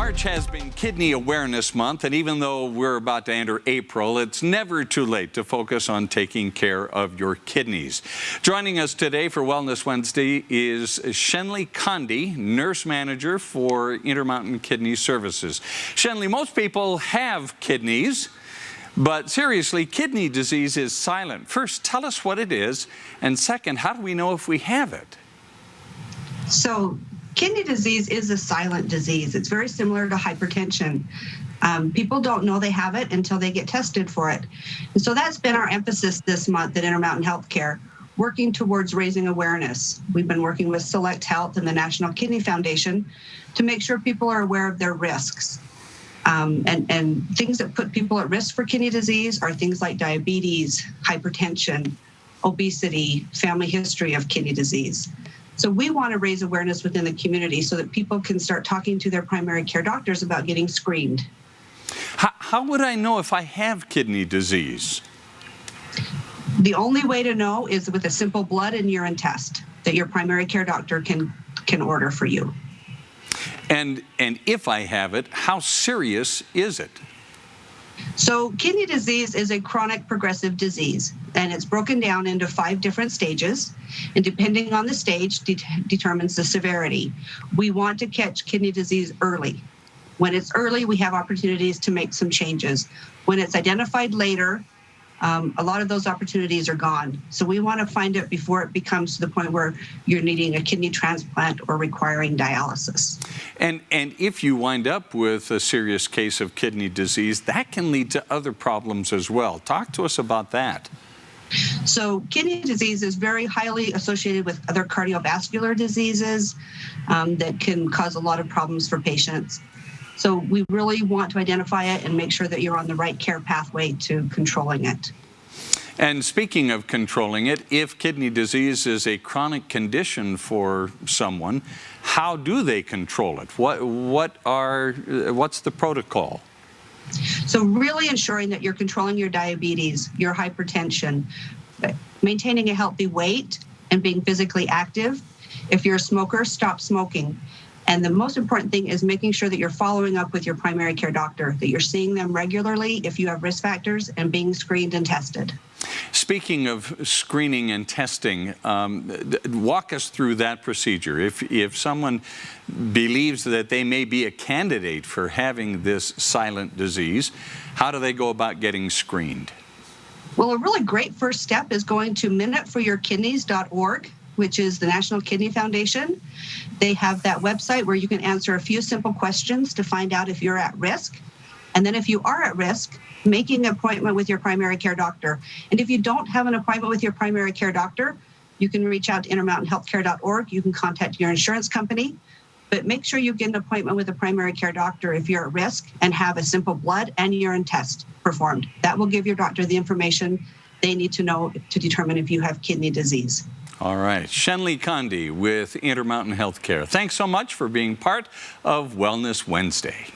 March has been Kidney Awareness Month, and even though we're about to enter April, it's never too late to focus on taking care of your kidneys. Joining us today for Wellness Wednesday is Shenley Condi, Nurse Manager for Intermountain Kidney Services. Shenley, most people have kidneys, but seriously, kidney disease is silent. First, tell us what it is, and second, how do we know if we have it? So, kidney disease is a silent disease. It's very similar to hypertension. People don't know they have it until they get tested for it. And so that's been our emphasis this month at Intermountain Healthcare, working towards raising awareness. We've been working with Select Health and the National Kidney Foundation to make sure people are aware of their risks. And things that put people at risk for kidney disease are things like diabetes, hypertension, obesity, family history of kidney disease. So we want to raise awareness within the community so that people can start talking to their primary care doctors about getting screened. How would I know if I have kidney disease? The only way to know is with a simple blood and urine test that your primary care doctor can order for you. And if I have it, how serious is it? So kidney disease is a chronic progressive disease, and it's broken down into 5 different stages, and depending on the stage determines the severity. We want to catch kidney disease early. When it's early, we have opportunities to make some changes. When it's identified later, a lot of those opportunities are gone. So we want to find it before it becomes to the point where you're needing a kidney transplant or requiring dialysis. And if you wind up with a serious case of kidney disease, that can lead to other problems as well. Talk to us about that. So kidney disease is very highly associated with other cardiovascular diseases that can cause a lot of problems for patients. So we really want to identify it and make sure that you're on the right care pathway to controlling it. And speaking of controlling it, if kidney disease is a chronic condition for someone, how do they control it? What's the protocol? So really ensuring that you're controlling your diabetes, your hypertension, maintaining a healthy weight, and being physically active. If you're a smoker, stop smoking. And the most important thing is making sure that you're following up with your primary care doctor, that you're seeing them regularly if you have risk factors, and being screened and tested. Speaking of screening and testing, walk us through that procedure. If someone believes that they may be a candidate for having this silent disease, how do they go about getting screened? Well, a really great first step is going to minuteforyourkidneys.org, which is the National Kidney Foundation. They have that website where you can answer a few simple questions to find out if you're at risk. And then if you are at risk, making an appointment with your primary care doctor. And if you don't have an appointment with your primary care doctor, you can reach out to intermountainhealthcare.org. You can contact your insurance company. But make sure you get an appointment with a primary care doctor if you're at risk and have a simple blood and urine test performed. That will give your doctor the information they need to know to determine if you have kidney disease. All right. Shenley Condi with Intermountain Healthcare. Thanks so much for being part of Wellness Wednesday.